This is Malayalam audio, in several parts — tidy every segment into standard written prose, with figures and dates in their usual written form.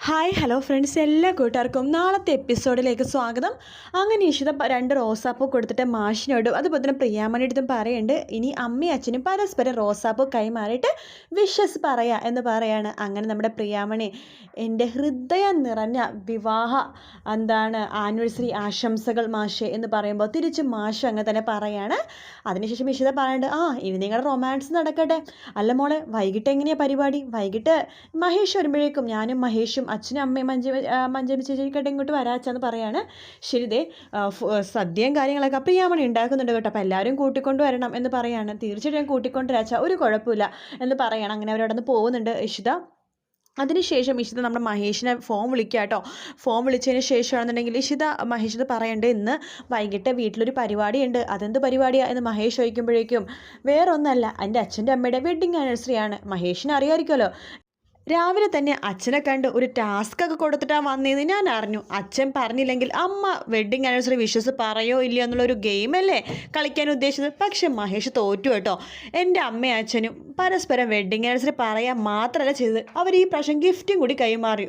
ഹായ് ഹലോ ഫ്രണ്ട്സ്, എല്ലാ കൂട്ടുകാർക്കും നാളത്തെ എപ്പിസോഡിലേക്ക് സ്വാഗതം. അങ്ങനെ ഇഷിത 2 റോസാപ്പൂ കൊടുത്തിട്ട് മാഷിനോടും അതുപോലെ തന്നെ പ്രിയാമണിയുടെ പറയുന്നുണ്ട്, ഇനി അമ്മയും അച്ഛനും പരസ്പരം റോസാപ്പൂ കൈമാറിയിട്ട് വിഷസ് പറയാ എന്ന് പറയാണ്. അങ്ങനെ നമ്മുടെ പ്രിയാമണി എൻ്റെ ഹൃദയം നിറഞ്ഞ വിവാഹ ആനിവേഴ്സറി ആശംസകൾ മാഷെ എന്ന് പറയുമ്പോൾ തിരിച്ച് മാഷ് അങ്ങനെ തന്നെ പറയാണ്. അതിനുശേഷം ഇഷിത പറയുന്നുണ്ട്, ഇനി നിങ്ങളുടെ റൊമാൻസ് നടക്കട്ടെ. അല്ല മോളെ, വൈകിട്ട് എങ്ങനെയാണ് പരിപാടി? വൈകിട്ട് മഹേഷ് വരുമ്പോഴേക്കും ഞാനും മഹേഷും അച്ഛനും അമ്മയും മഞ്ജരി ചേച്ചിക്കട്ടെ ഇങ്ങോട്ട് വരാച്ചാന്ന് പറയാണ്. ശരിതേ സദ്യയും കാര്യങ്ങളൊക്കെ പ്രിയാമണി ഉണ്ടാക്കുന്നുണ്ട് കേട്ടോ, അപ്പോൾ എല്ലാവരും കൂട്ടിക്കൊണ്ട് വരണം എന്ന് പറയാണ്. തീർച്ചയായിട്ടും ഞാൻ കൂട്ടിക്കൊണ്ടുവരാച്ചാൽ ഒരു കുഴപ്പമില്ല എന്ന് പറയണം. അങ്ങനെ അവരവിടെ നിന്ന് പോകുന്നുണ്ട് ഇഷിത. അതിനുശേഷം ഇഷിത നമ്മുടെ മഹേഷിനെ ഫോൺ വിളിക്കുക കേട്ടോ. ഫോൺ വിളിച്ചതിന് ശേഷമാണെന്നുണ്ടെങ്കിൽ മഹേഷിത് പറയണ്ട്, ഇന്ന് വൈകിട്ട് വീട്ടിലൊരു പരിപാടിയുണ്ട്. അതെന്ത് പരിപാടിയാണ് എന്ന് മഹേഷ് ചോദിക്കുമ്പോഴേക്കും വേറെ ഒന്നല്ല, എൻ്റെ അച്ഛൻ്റെ അമ്മയുടെ വെഡ്ഡിങ് ആനിവേഴ്സറിയാണ്. മഹേഷിന് അറിയാമായിരിക്കുമല്ലോ. രാവിലെ തന്നെ അച്ഛനെ കണ്ട് ഒരു ടാസ്ക് ഒക്കെ കൊടുത്തിട്ടാണ് വന്നതെന്ന് ഞാൻ അറിഞ്ഞു. അച്ഛൻ പറഞ്ഞില്ലെങ്കിൽ അമ്മ വെഡ്ഡിങ് ആനിവേഴ്സറി വിഷസ് പറയോ ഇല്ലയോ എന്നുള്ളൊരു ഗെയിമല്ലേ കളിക്കാൻ ഉദ്ദേശിച്ചത്. പക്ഷെ മഹേഷ് തോറ്റു കേട്ടോ. എൻ്റെ അമ്മയും അച്ഛനും പരസ്പരം വെഡ്ഡിങ് ആനിവേഴ്സറി പറയാൻ മാത്രമല്ല ചെയ്തത്, അവർ ഈ പ്രാവശ്യം ഗിഫ്റ്റും കൂടി കൈമാറി.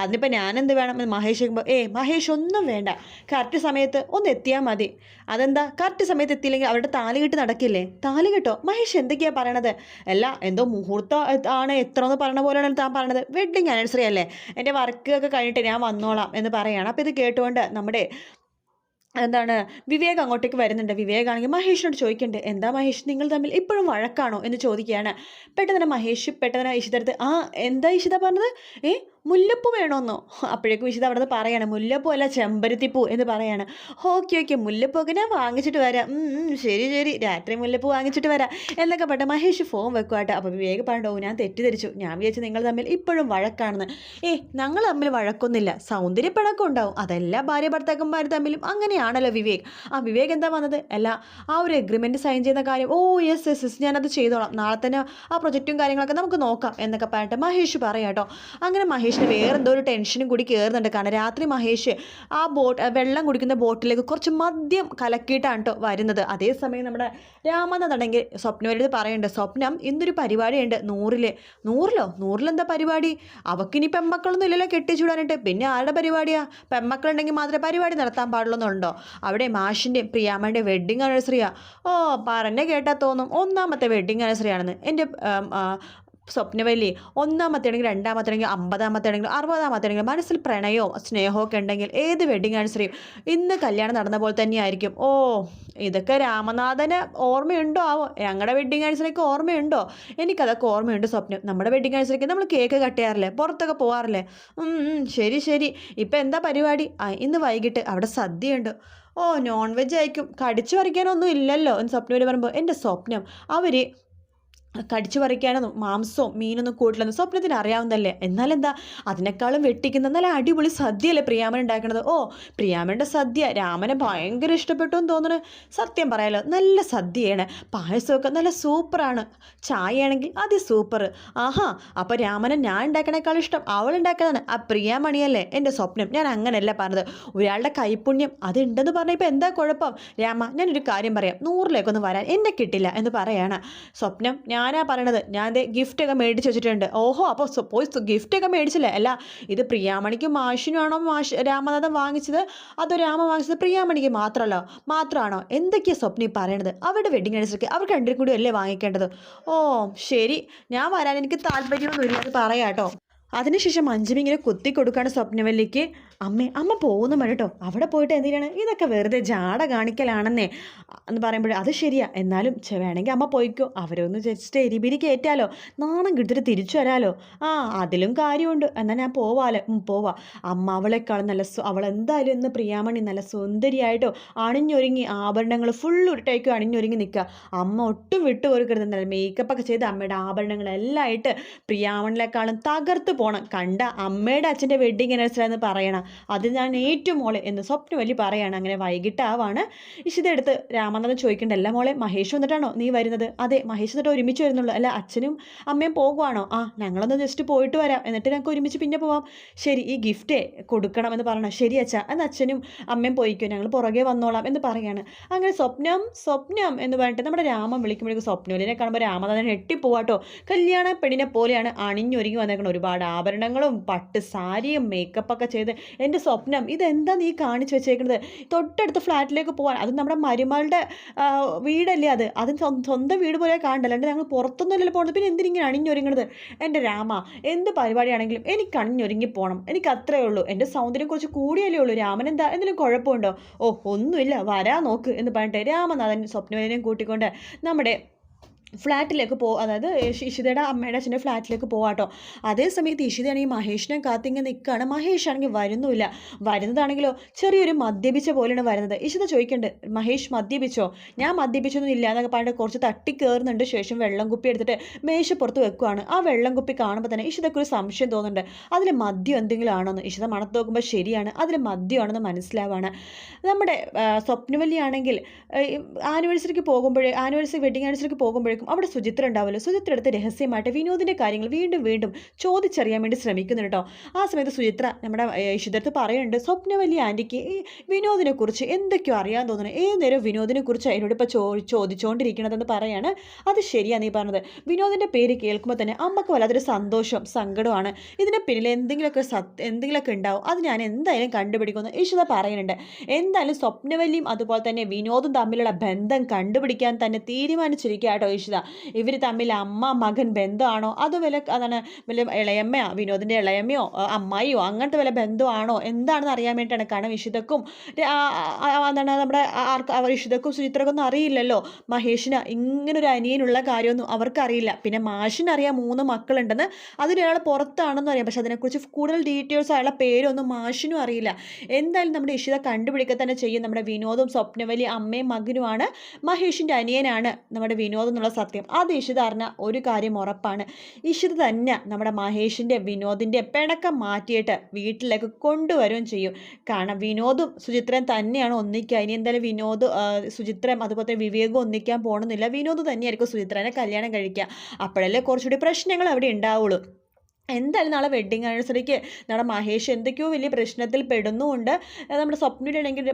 അതിനിപ്പോൾ ഞാനെന്ത് വേണം എന്ന് മഹേഷ് ചോദിക്കുമ്പോൾ, മഹേഷ് ഒന്നും വേണ്ട, കറക്റ്റ് സമയത്ത് ഒന്ന് എത്തിയാൽ മതി. അതെന്താ കറക്റ്റ് സമയത്ത് എത്തിയില്ലെങ്കിൽ അവരുടെ താലി കെട്ട് നടക്കില്ലേ? താലി കെട്ടോ? മഹേഷ് എന്തൊക്കെയാണ് പറയണത്? അല്ല, എന്തോ മുഹൂർത്തം ആണ് എത്ര എന്ന് പറയണ പോലെയാണ് താൻ പറഞ്ഞത്. വെഡ്ഡിങ് ആനിവേഴ്സറി അല്ലേ, എൻ്റെ വർക്ക് ഒക്കെ കഴിഞ്ഞിട്ട് ഞാൻ വന്നോളാം എന്ന് പറയുകയാണ്. അപ്പോൾ ഇത് കേട്ടുകൊണ്ട് നമ്മുടെ വിവേക് അങ്ങോട്ടേക്ക് വരുന്നുണ്ട്. വിവേകാണെങ്കിൽ മഹേഷിനോട് ചോദിക്കുന്നുണ്ട്, എന്താ മഹേഷ്, നിങ്ങൾ തമ്മിൽ ഇപ്പോഴും വഴക്കാണോ എന്ന് ചോദിക്കുകയാണ്. പെട്ടെന്ന് മഹേഷ് ഇഷിതടുത്ത് എന്താ ഇഷിത പറഞ്ഞത്? മുല്ലപ്പൂ വേണമെന്നോ? അപ്പോഴേക്കും ഇഷിത അവിടെ നിന്ന് പറയാണ്, മുല്ലപ്പൂ അല്ല ചെമ്പരത്തിപ്പൂ എന്ന് പറയാണ്. ഓക്കെ മുല്ലപ്പൂ ഒക്കെ ഞാൻ വാങ്ങിച്ചിട്ട് വരാം. ശരി രാത്രി മുല്ലപ്പൂ വാങ്ങിച്ചിട്ട് വരാം എന്നൊക്കെ പറഞ്ഞ മഹേഷ് ഫോൺ വെക്കുവാട്ടെ. അപ്പോൾ വിവേക് പറഞ്ഞോ, ഞാൻ തെറ്റിദ്ധരിച്ചു, ഞാൻ വിചാരിച്ചു നിങ്ങൾ തമ്മിൽ ഇപ്പോഴും വഴക്കാണെന്ന്. ഞങ്ങൾ തമ്മിൽ വഴക്കൊന്നുമില്ല, സൗന്ദര്യപ്പഴക്കം ഉണ്ടാവും, അതെല്ലാ ഭാര്യ ഭർത്താക്കന്മാർ തമ്മിലും അങ്ങനെയാണല്ലോ വിവേക്. വിവേക് എന്താ വന്നത്? അല്ല, ഒരു എഗ്രിമെൻറ്റ് സൈൻ ചെയ്യുന്ന കാര്യം യെസ് ഞാനത് ചെയ്തോളാം, നാളെ തന്നെ ആ പ്രൊജക്റ്റും കാര്യങ്ങളൊക്കെ നമുക്ക് നോക്കാം എന്നൊക്കെ പറഞ്ഞിട്ട് മഹേഷ് പറയാം കേട്ടോ. അങ്ങനെ മഹേഷിന് വേറെന്തോ ഒരു ടെൻഷനും കൂടി കയറുന്നുണ്ട്. കാരണം രാത്രി മഹേഷ് ആ വെള്ളം കുടിക്കുന്ന ബോട്ടിലേക്ക് കുറച്ച് മദ്യം കലക്കിയിട്ടാണ് കേട്ടോ വരുന്നത്. അതേസമയം നമ്മുടെ രാമനാഥണെങ്കിൽ സ്വപ്നവരുത് പറയുന്നുണ്ട്, സ്വപ്നം ഇന്നൊരു പരിപാടിയുണ്ട് 100-ലെന്താ പരിപാടി? അവക്കിനി പെമ്മക്കളൊന്നും ഇല്ലല്ലോ കെട്ടിച്ചൂടാനായിട്ട്, പിന്നെ ആരുടെ പരിപാടിയാ? പെമ്മക്കളുണ്ടെങ്കിൽ മാത്രമേ പരിപാടി നടത്താൻ പാടുള്ളൂന്നുണ്ടോ? അവിടെ മാഷിൻ്റെയും പ്രിയാമ്മയുടെ വെഡ്ഡിങ് ആനിവേഴ്സറിയാ. പറഞ്ഞ കേട്ടാൽ തോന്നും 1ാമത്തെ വെഡ്ഡിങ് ആനിവേഴ്സറി ആണെന്ന്. എൻ്റെ സ്വപ്നവല്ലി 1ാമത്തെ ആണെങ്കിൽ 2ാമത്തെ ആണെങ്കിൽ 50ാമത്തെ ആണെങ്കിൽ 60ാമത്തെ ആണെങ്കിൽ മനസ്സിൽ പ്രണയവും സ്നേഹവും ഒക്കെ ഉണ്ടെങ്കിൽ ഏത് വെഡ്ഡിങ് ആനിവേഴ്സറിയും ഇന്ന് കല്യാണം നടന്ന പോലെ തന്നെയായിരിക്കും. ഇതൊക്കെ രാമനാഥന് ഓർമ്മയുണ്ടോ ആവോ? ഞങ്ങളുടെ വെഡ്ഡിങ് ആനിവേഴ്സറിക്ക് ഓർമ്മയുണ്ടോ? എനിക്കതൊക്കെ ഓർമ്മയുണ്ട് സ്വപ്നം. നമ്മുടെ വെഡ്ഡിങ് ആനിവേഴ്സറിക്ക് നമ്മൾ കേക്ക് കട്ട് ചെയ്യാറില്ലേ, പുറത്തൊക്കെ പോകാറില്ലേ? ശരി ഇപ്പം എന്താ പരിപാടി? ഇന്ന് വൈകിട്ട് അവിടെ സദ്യയുണ്ട്. നോൺ വെജ് ആയിരിക്കും, കടിച്ചു പറിക്കാനൊന്നും ഇല്ലല്ലോ എന്ന് സ്വപ്നം പറയുമ്പോൾ, എൻ്റെ സ്വപ്നം അവർ കടിച്ചു പറിക്കാനൊന്നും മാംസവും മീനൊന്നും കൂട്ടില്ലെന്ന് സ്വപ്നത്തിന് അറിയാവുന്നതല്ലേ. എന്നാലെന്താ, അതിനേക്കാളും വെട്ടിക്കുന്ന നല്ല അടിപൊളി സദ്യയല്ലേ പ്രിയാമൻ ഉണ്ടാക്കണത്. പ്രിയാമൻ്റെ സദ്യ രാമനെ ഭയങ്കര ഇഷ്ടപ്പെട്ടു എന്ന് തോന്നുന്നു. സത്യം പറയാലോ, നല്ല സദ്യയാണ്. പായസമൊക്കെ നല്ല സൂപ്പറാണ്, ചായയാണെങ്കിൽ സൂപ്പർ. അപ്പോൾ രാമനെ ഞാൻ ഉണ്ടാക്കണേക്കാളും ഇഷ്ടം അവൾ ഉണ്ടാക്കുന്നതാണ് ആ പ്രിയാമണിയല്ലേ എൻ്റെ സ്വപ്നം. ഞാൻ അങ്ങനെയല്ല പറഞ്ഞത്, ഒരാളുടെ കൈപുണ്യം അതുണ്ടെന്ന് പറഞ്ഞാൽ ഇപ്പോൾ എന്താ കുഴപ്പം? രാമ, ഞാനൊരു കാര്യം പറയാം, 100-ലേക്കൊന്നും വരാൻ എന്നെ കിട്ടില്ല എന്ന് പറയാണ് സ്വപ്നം. ഞാനാ പറയണത്, ഞാൻ ഗിഫ്റ്റൊക്കെ മേടിച്ച് വെച്ചിട്ടുണ്ട്. അപ്പോൾ പോയി ഗിഫ്റ്റൊക്കെ മേടിച്ചില്ലേ? അല്ല, ഇത് പ്രിയാമണിക്കും മാഷിനുമാണോ രാമനാഥൻ വാങ്ങിച്ചത്, അതോ രാമ വാങ്ങിച്ചത് പ്രിയാമണിക്ക് മാത്രമാണോ? എന്തൊക്കെയാണ് സ്വപ്നം ഈ പറയണത്? അവരുടെ വെഡ്ഡിങ് ആനിവേഴ്സറിക്ക് അവർക്ക് രണ്ടും കൂടി അല്ലേ വാങ്ങിക്കേണ്ടത്? ശരി, ഞാൻ വരാൻ എനിക്ക് താല്പര്യമൊന്നുമില്ല എന്ന് പറയാം കേട്ടോ. അതിനുശേഷം മഞ്ജരി ഇങ്ങനെ കുത്തി കൊടുക്കുകയാണ് സ്വപ്നവല്ലിക്ക്. അമ്മ പോകുന്നു കേട്ടോ, അവിടെ പോയിട്ട് എന്തിനാണ് ഇതൊക്കെ വെറുതെ ജാട കാണിക്കലാണെന്നേ എന്ന് പറയുമ്പോൾ, അത് ശരിയാ, എന്നാലും വേണമെങ്കിൽ അമ്മ പോയിക്കോ, അവരൊന്ന് ജസ്റ്റ് എരിപിരി കയറ്റാലോ, നാണം കിട്ടിയിട്ട് തിരിച്ചു വരാലോ. അതിലും കാര്യമുണ്ട്, എന്നാൽ ഞാൻ പോവാം. അമ്മ അവളെക്കാളും അവളെന്തായാലും ഇന്ന് പ്രിയാമണി നല്ല സുന്ദരിയായിട്ടോ അണിഞ്ഞൊരുങ്ങി ആഭരണങ്ങൾ ഫുൾ ഉരുട്ടേക്കും അണിഞ്ഞൊരുങ്ങി നിൽക്കുക. അമ്മ ഒട്ടും വിട്ടു കൊടുക്കരുത്. നല്ല മേക്കപ്പൊക്കെ ചെയ്ത് അമ്മയുടെ ആഭരണങ്ങളെല്ലാം ആയിട്ട് പ്രിയാമണിലേക്കാളും തകർത്ത് പോകണം. കണ്ട അമ്മയുടെ അച്ഛൻ്റെ വെഡ്ഡിങ് ആനിവേഴ്സറി എന്ന് പറയണം, അത് ഞാൻ ഏറ്റവും മോളെ എന്ന് സ്വപ്നവല്ലി പറയാണ്. അങ്ങനെ വൈകിട്ടാവാണ്. ഇഷിതെടുത്ത് രാമനാഥൻ ചോദിക്കേണ്ട, അല്ല മോളെ, മഹേഷ് വന്നിട്ടാണോ നീ വരുന്നത്? അതെ, മഹേഷ് എന്നിട്ട് ഒരുമിച്ച് വരുന്നുള്ളൂ. അല്ല, അച്ഛനും അമ്മയും പോകുവാണോ? ഞങ്ങളൊന്ന് ജസ്റ്റ് പോയിട്ട് വരാം, എന്നിട്ട് ഞങ്ങൾക്ക് ഒരുമിച്ച് പിന്നെ പോവാം. ശരി, ഈ ഗിഫ്റ്റേ കൊടുക്കണമെന്ന് പറയണം. ശരി അച്ഛാ, എന്നാൽ അച്ഛനും അമ്മയും പോയിക്കോ, ഞങ്ങൾ പുറകെ വന്നോളാം എന്ന് പറയാണ്. അങ്ങനെ സ്വപ്നം എന്ന് പറഞ്ഞിട്ട് നമ്മുടെ രാമൻ വിളിക്കുമ്പോഴേക്കും സ്വപ്നവല്ലിനെ കാണുമ്പോൾ രാമനാഥൻ ഞെട്ടിപ്പോവാട്ടോ. കല്യാണ പെണ്ണിനെ പോലെയാണ് അണിഞ്ഞൊരുങ്ങി വന്നേക്കണം. ഒരുപാട് ആഭരണങ്ങളും പട്ട് സാരിയും മേക്കപ്പൊക്കെ ചെയ്ത് എൻ്റെ സ്വപ്നം ഇതെന്താ നീ കാണിച്ചു വെച്ചേക്കുന്നത്, തൊട്ടടുത്ത് ഫ്ലാറ്റിലേക്ക് പോകാൻ, അത് നമ്മുടെ മരുമകളുടെ വീടല്ലേ, അത് സ്വന്തം വീട് പോലെ കാണണ്ട, അല്ലാണ്ട് ഞങ്ങൾ പുറത്തൊന്നുമല്ലല്ലോ പോകുന്നത്, പിന്നെ എന്തിനിങ്ങനെ അണിഞ്ഞൊരുങ്ങണത്, എൻ്റെ രാമ എന്ത് പരിപാടിയാണെങ്കിലും എനിക്ക് അണിഞ്ഞൊരുങ്ങി പോകണം, എനിക്ക് അത്രയേ ഉള്ളൂ, എൻ്റെ സൗന്ദര്യം കുറച്ച് കൂടിയല്ലേ ഉള്ളൂ, രാമൻ എന്താ എന്തെങ്കിലും കുഴപ്പമുണ്ടോ, ഓ ഒന്നുമില്ല വരാ നോക്ക് എന്ന് പറഞ്ഞിട്ട് രാമനാഥൻ സ്വപ്നവേലിനെയും കൂട്ടിക്കൊണ്ട് നമ്മുടെ ഫ്ലാറ്റിലേക്ക് അതായത് ഇഷിതയുടെ അമ്മയുടെ അച്ഛൻ്റെ ഫ്ലാറ്റിലേക്ക് പോവാട്ടോ. അതേ സമയത്ത് ഇഷിതയാണെങ്കിൽ മഹേഷിനെ കാത്തിങ്ങനെ നിൽക്കുകയാണ്. മഹേഷ് ആണെങ്കിൽ വരുന്നുമില്ല. വരുന്നതാണെങ്കിലോ ചെറിയൊരു മദ്യപിച്ച പോലെയാണ് വരുന്നത്. ഇഷിത ചോദിക്കുന്നുണ്ട്, മഹേഷ് മദ്യപിച്ചോ? ഞാൻ മദ്യപിച്ചൊന്നും ഇല്ല എന്നൊക്കെ പറഞ്ഞിട്ട് കുറച്ച് തട്ടി കയറുന്നുണ്ട്. ശേഷം വെള്ളം കുപ്പി എടുത്തിട്ട് മേശപ്പുറത്ത് വെക്കുവാണ്. ആ വെള്ളം കുപ്പി കാണുമ്പോൾ തന്നെ ഇഷിതയ്ക്ക് ഒരു സംശയം തോന്നുന്നുണ്ട്, അതിൽ മദ്യം എന്തെങ്കിലും ആണോന്ന്. ഇഷിത മണത്ത് നോക്കുമ്പോൾ ശരിയാണ്, അതിൽ മദ്യമാണെന്ന് മനസ്സിലാവാണ്. നമ്മുടെ സ്വപ്നവല്ലിയാണെങ്കിൽ വെഡിങ് ആനിവേഴ്സറിക്ക് പോകുമ്പോഴേക്കും അവിടെ സുചിത്ര ഉണ്ടാവുമല്ലോ. സുചിത്ര അടുത്ത് രഹസ്യമായിട്ട് വിനോദിൻ്റെ കാര്യങ്ങൾ വീണ്ടും വീണ്ടും ചോദിച്ചറിയാൻ വേണ്ടി ശ്രമിക്കുന്നു കേട്ടോ. ആ സമയത്ത് സുചിത്ര നമ്മുടെ ഇഷിതടുത്ത് പറയുന്നുണ്ട്, സ്വപ്നവല്ലി ആൻറ്റിക്ക് ഈ വിനോദിനെ കുറിച്ച് എന്തൊക്കെയോ അറിയാൻ തോന്നുന്നു, ഏത് നേരം വിനോദിനെ കുറിച്ച് എന്നോട് ഇപ്പോൾ ചോദിച്ചുകൊണ്ടിരിക്കണതെന്ന് പറയാണ്. അത് ശരിയാണ് നീ പറഞ്ഞത്. വിനോദിൻ്റെ പേര് കേൾക്കുമ്പോൾ തന്നെ അമ്മക്ക് വല്ലാത്തൊരു സന്തോഷം സങ്കടമാണ്. ഇതിന് പിന്നിൽ എന്തെങ്കിലുമൊക്കെ ഉണ്ടാവും, അത് ഞാൻ എന്തായാലും കണ്ടുപിടിക്കുമെന്ന് ഇഷിത പറയുന്നുണ്ട്. എന്തായാലും സ്വപ്നവല്ലിയും അതുപോലെ തന്നെ വിനോദും തമ്മിലുള്ള ബന്ധം കണ്ടുപിടിക്കാൻ തന്നെ തീരുമാനിച്ചിരിക്കുക കേട്ടോ ഇഷിത. ഇവർ തമ്മിൽ അമ്മ മകൻ ബന്ധമാണോ, അതോ വലിയ ഇളയമ്മയോ, വിനോദിൻ്റെ ഇളയമ്മയോ അമ്മായിയോ അങ്ങനത്തെ വല്ല ബന്ധമാണോ എന്താണെന്ന് അറിയാൻ വേണ്ടിയിട്ടാണ്. കാരണം ഇഷിതക്കും നമ്മുടെ ഇഷിതക്കും സുചിത്രക്കൊന്നും അറിയില്ലല്ലോ മഹേഷിന് ഇങ്ങനൊരു അനിയനുള്ള കാര്യമൊന്നും അവർക്കറിയില്ല. പിന്നെ മാഷിനറിയാം 3 മക്കളുണ്ടെന്ന്, അതിലൊരാൾ പുറത്താണെന്ന് അറിയാം, പക്ഷെ അതിനെക്കുറിച്ച് കൂടുതൽ ഡീറ്റെയിൽസ് അയാളുടെ പേരൊന്നും മാഷിനും അറിയില്ല. എന്തായാലും നമ്മുടെ ഇഷിത കണ്ടുപിടിക്കുക തന്നെ ചെയ്യും. നമ്മുടെ വിനോദും സ്വപ്നവലി അമ്മയും മകനുമാണ്, മഹേഷിൻ്റെ അനിയനാണ് നമ്മുടെ വിനോദം എന്നുള്ള സത്യം. അത് ഇഷിത അറിഞ്ഞ ഒരു കാര്യം ഉറപ്പാണ്, ഇഷിത തന്നെ നമ്മുടെ മഹേഷിൻ്റെ വിനോദിൻ്റെ പിണക്കം മാറ്റിയിട്ട് വീട്ടിലേക്ക് കൊണ്ടുവരുകയും ചെയ്യും. കാരണം വിനോദും സുചിത്രയും തന്നെയാണ് ഒന്നിക്കുക. ഇനി എന്തായാലും വിനോദ് സുചിത്രയും അതുപോലെ വിവേകും ഒന്നിക്കാൻ പോകണമെന്നില്ല, വിനോദ് തന്നെയായിരിക്കും സുചിത്രനെ കല്യാണം കഴിക്കുക. അപ്പോഴല്ലേ കുറച്ചുകൂടി പ്രശ്നങ്ങൾ അവിടെ ഉണ്ടാവുള്ളൂ. എന്തായാലും നാളെ വെഡ്ഡിങ് ആനിവേഴ്സറിക്ക് നമ്മുടെ മഹേഷ് എന്തൊക്കെയോ വലിയ പ്രശ്നത്തിൽ പെടുന്നുമുണ്ട്. നമ്മുടെ സ്വപ്നയുടെ ആണെങ്കിൽ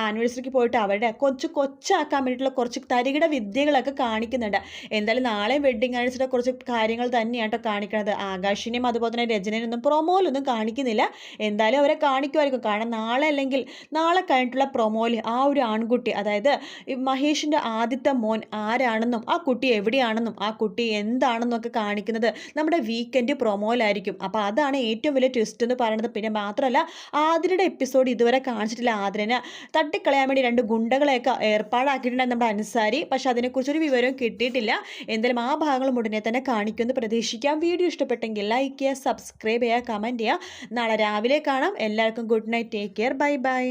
ആനിവേഴ്സറിക്ക് പോയിട്ട് അവരുടെ കൊച്ചാക്കാൻ വേണ്ടിയിട്ടുള്ള കുറച്ച് തരികിട വിദ്യകളൊക്കെ കാണിക്കുന്നുണ്ട്. എന്തായാലും നാളെ വെഡ്ഡിങ് ആനിവേഴ്സറിയുടെ കുറച്ച് കാര്യങ്ങൾ തന്നെയാണ് കേട്ടോ കാണിക്കുന്നത്. ആകാശിനെയും അതുപോലെ തന്നെ രചനയൊന്നും പ്രൊമോയിലൊന്നും കാണിക്കുന്നില്ല. എന്തായാലും അവരെ കാണിക്കുമായിരിക്കും. കാരണം നാളെ കഴിഞ്ഞിട്ടുള്ള പ്രൊമോയിൽ ആ ഒരു ആൺകുട്ടി, അതായത് മഹേഷിൻ്റെ ആദ്യത്തെ മോൻ ആരാണെന്നും ആ കുട്ടി എവിടെയാണെന്നും ആ കുട്ടി എന്താണെന്നും ഒക്കെ കാണിക്കുന്നത് നമ്മുടെ വീക്കെൻഡ് പ്രൊമോയിലായിരിക്കും. അപ്പോൾ അതാണ് ഏറ്റവും വലിയ ട്വിസ്റ്റ് എന്ന് പറയുന്നത്. പിന്നെ മാത്രമല്ല ആതിരയുടെ എപ്പിസോഡ് ഇതുവരെ കാണിച്ചിട്ടില്ല. ആതിരനെ തട്ടിക്കളയാൻ വേണ്ടി 2 ഗുണ്ടകളെയൊക്കെ ഏർപ്പാടാക്കിയിട്ടുണ്ടായിരുന്നു നമ്മുടെ അൻസാരി. പക്ഷെ അതിനെക്കുറിച്ചൊരു വിവരവും കിട്ടിയിട്ടില്ല. എന്തായാലും ആ ഭാഗങ്ങളും ഉടനെ തന്നെ കാണിക്കുമെന്ന് പ്രതീക്ഷിക്കാം. വീഡിയോ ഇഷ്ടപ്പെട്ടെങ്കിൽ ലൈക്ക് ചെയ്യുക, സബ്സ്ക്രൈബ് ചെയ്യുക, കമൻറ്റ് ചെയ്യുക. നാളെ രാവിലെ കാണാം. എല്ലാവർക്കും good night, take care, bye bye.